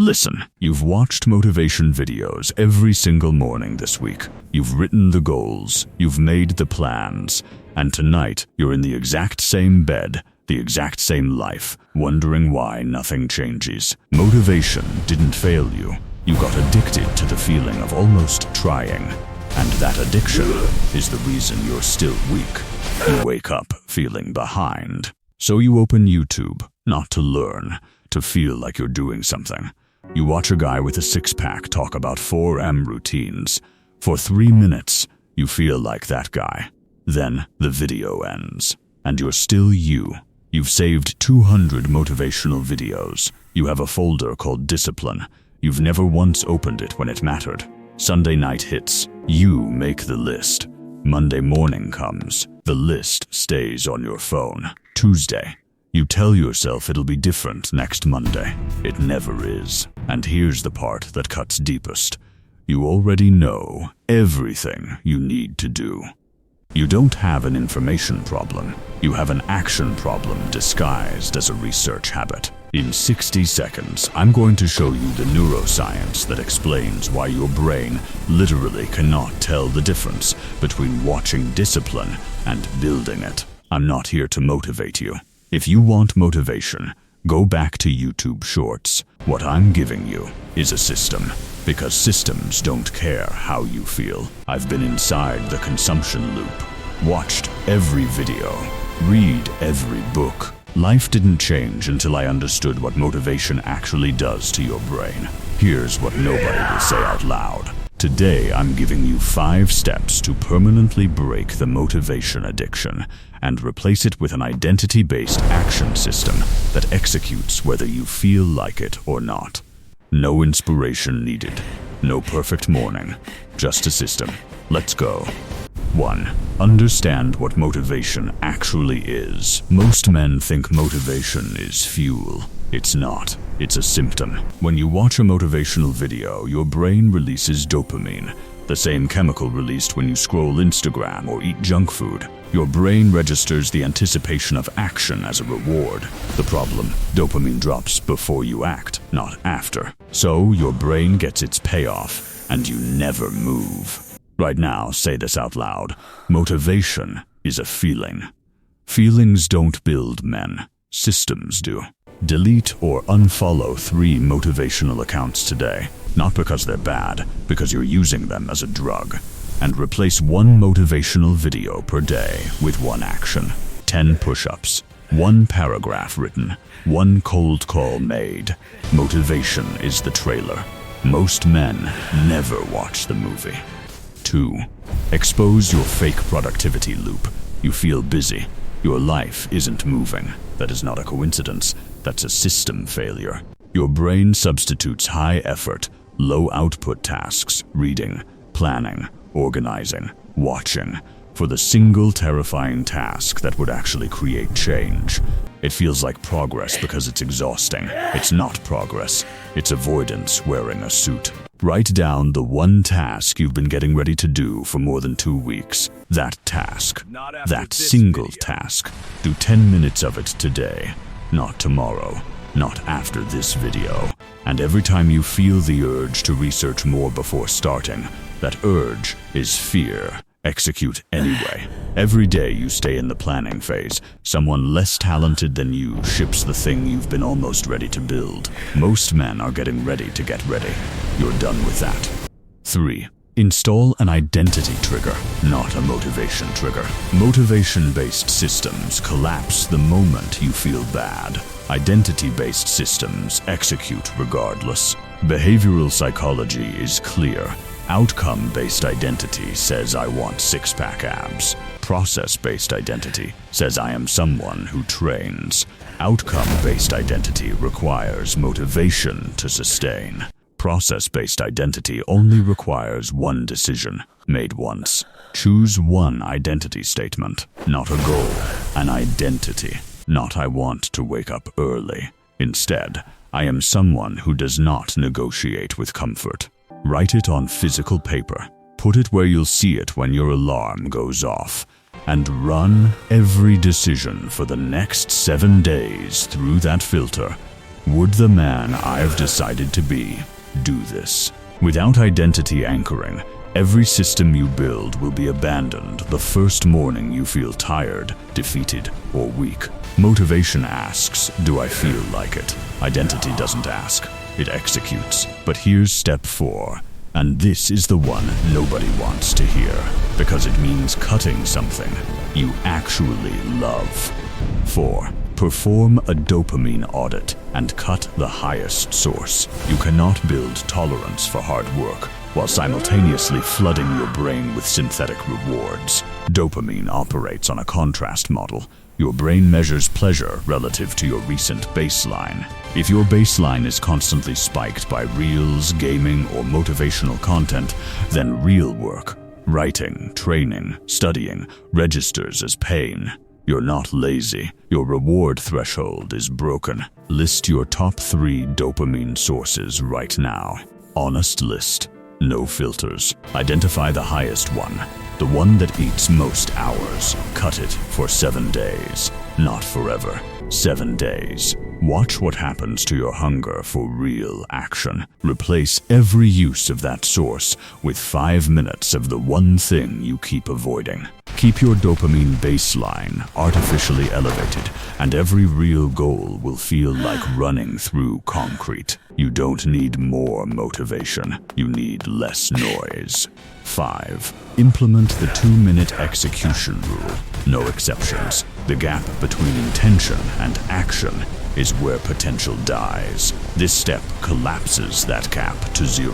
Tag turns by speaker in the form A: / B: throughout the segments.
A: Listen, you've watched motivation videos every single morning this week. You've written the goals, you've made the plans, and tonight you're in the exact same bed, the exact same life, wondering why nothing changes. Motivation didn't fail you. You got addicted to the feeling of almost trying, and that addiction is the reason you're still weak. You wake up feeling behind. So you open YouTube, not to learn, to feel like you're doing something. You watch a guy with a six-pack talk about 4M routines. For 3 minutes, you feel like that guy. Then the video ends, and you're still you. You've saved 200 motivational videos. You have a folder called Discipline. You've never once opened it when it mattered. Sunday night hits. You make the list. Monday morning comes. The list stays on your phone. Tuesday. You tell yourself it'll be different next Monday. It never is. And here's the part that cuts deepest. You already know everything you need to do. You don't have an information problem. You have an action problem disguised as a research habit. In 60 seconds, I'm going to show you the neuroscience that explains why your brain literally cannot tell the difference between watching discipline and building it. I'm not here to motivate you. If you want motivation, go back to YouTube Shorts. What I'm giving you is a system, because systems don't care how you feel. I've been inside the consumption loop, watched every video, read every book. Life didn't change until I understood what motivation actually does to your brain. Here's what nobody will say out loud. Today, I'm giving you 5 steps to permanently break the motivation addiction and replace it with an identity-based action system that executes whether you feel like it or not. No inspiration needed. No perfect morning. Just a system. Let's go. 1. Understand what motivation actually is. Most men think motivation is fuel. It's not. It's a symptom. When you watch a motivational video, your brain releases dopamine, the same chemical released when you scroll Instagram or eat junk food. Your brain registers the anticipation of action as a reward. The problem, dopamine drops before you act, not after. So your brain gets its payoff, and you never move. Right now, say this out loud. Motivation is a feeling. Feelings don't build men. Systems do. Delete or unfollow 3 motivational accounts today. Not because they're bad, because you're using them as a drug. And replace 1 motivational video per day with 1 action. 10 push-ups. 1 paragraph written. 1 cold call made. Motivation is the trailer. Most men never watch the movie. 2. Expose your fake productivity loop. You feel busy. Your life isn't moving. That is not a coincidence. That's a system failure. Your brain substitutes high-effort, low-output tasks, reading, planning, organizing, watching, for the single terrifying task that would actually create change. It feels like progress because it's exhausting. It's not progress. It's avoidance wearing a suit. Write down the 1 task you've been getting ready to do for more than 2 weeks. That task. That single task. Do 10 minutes of it today. Not tomorrow. Not after this video. And every time you feel the urge to research more before starting, that urge is fear. Execute anyway. Every day you stay in the planning phase, someone less talented than you ships the thing you've been almost ready to build. Most men are getting ready to get ready. You're done with that. 3. Install an identity trigger, not a motivation trigger. Motivation-based systems collapse the moment you feel bad. Identity-based systems execute regardless. Behavioral psychology is clear. Outcome-based identity says I want 6-pack abs. Process-based identity says I am someone who trains. Outcome-based identity requires motivation to sustain. Process-based identity only requires 1 decision, made once. Choose 1 identity statement, not a goal, an identity. Not I want to wake up early. Instead, I am someone who does not negotiate with comfort. Write it on physical paper. Put it where you'll see it when your alarm goes off. And run every decision for the next 7 days through that filter. Would the man I've decided to be do this? Without identity anchoring, every system you build will be abandoned the first morning you feel tired, defeated, or weak. Motivation asks, do I feel like it? Identity doesn't ask, it executes. But here's step 4, and this is the one nobody wants to hear, because it means cutting something you actually love. 4. Perform a dopamine audit and cut the highest source. You cannot build tolerance for hard work while simultaneously flooding your brain with synthetic rewards. Dopamine operates on a contrast model. Your brain measures pleasure relative to your recent baseline. If your baseline is constantly spiked by reels, gaming, or motivational content, then real work, writing, training, studying, registers as pain. You're not lazy. Your reward threshold is broken. List your top 3 dopamine sources right now. Honest list. No filters. Identify the highest one. The one that eats most hours. Cut it for 7 days. Not forever. 7 days. Watch what happens to your hunger for real action. Replace every use of that source with 5 minutes of the one thing you keep avoiding. Keep your dopamine baseline artificially elevated, and every real goal will feel like running through concrete. You don't need more motivation. You need less noise. 5. Implement the 2-minute execution rule. No exceptions. The gap between intention and action is where potential dies. This step collapses that gap to 0.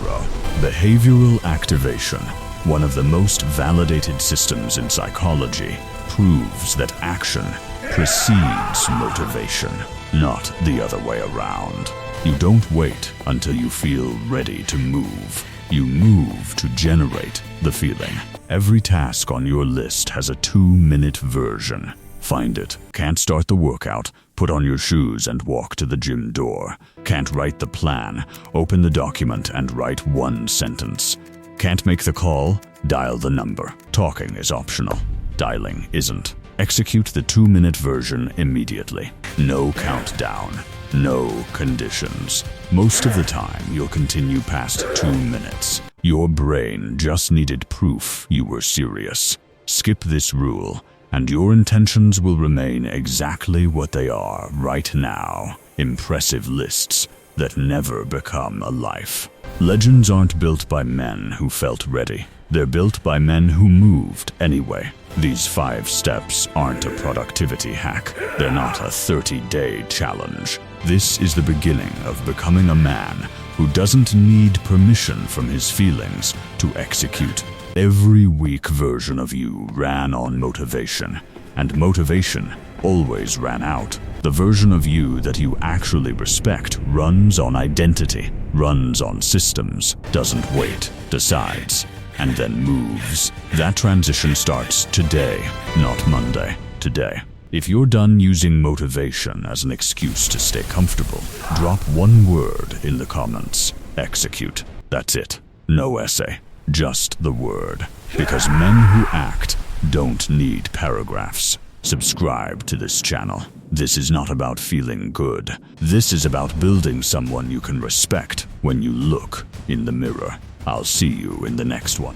A: Behavioral activation, one of the most validated systems in psychology, proves that action precedes motivation, not the other way around. You don't wait until you feel ready to move. You move to generate the feeling. Every task on your list has a 2-minute version. Find it. Can't start the workout? Put on your shoes and walk to the gym door. Can't write the plan? Open the document and write 1 sentence. Can't make the call? Dial the number. Talking is optional. Dialing isn't. Execute the 2-minute version immediately. No countdown. No conditions. Most of the time, you'll continue past 2 minutes. Your brain just needed proof you were serious. Skip this rule, and your intentions will remain exactly what they are right now. Impressive lists that never become a life. Legends aren't built by men who felt ready. They're built by men who moved anyway. These 5 steps aren't a productivity hack. They're not a 30-day challenge. This is the beginning of becoming a man who doesn't need permission from his feelings to execute. Every weak version of you ran on motivation, and motivation always ran out. The version of you that you actually respect runs on identity, runs on systems, doesn't wait, decides, and then moves. That transition starts today, not Monday. Today. If you're done using motivation as an excuse to stay comfortable, drop 1 word in the comments. Execute. That's it. No essay. Just the word. Because men who act don't need paragraphs. Subscribe to this channel. This is not about feeling good. This is about building someone you can respect when you look in the mirror. I'll see you in the next one.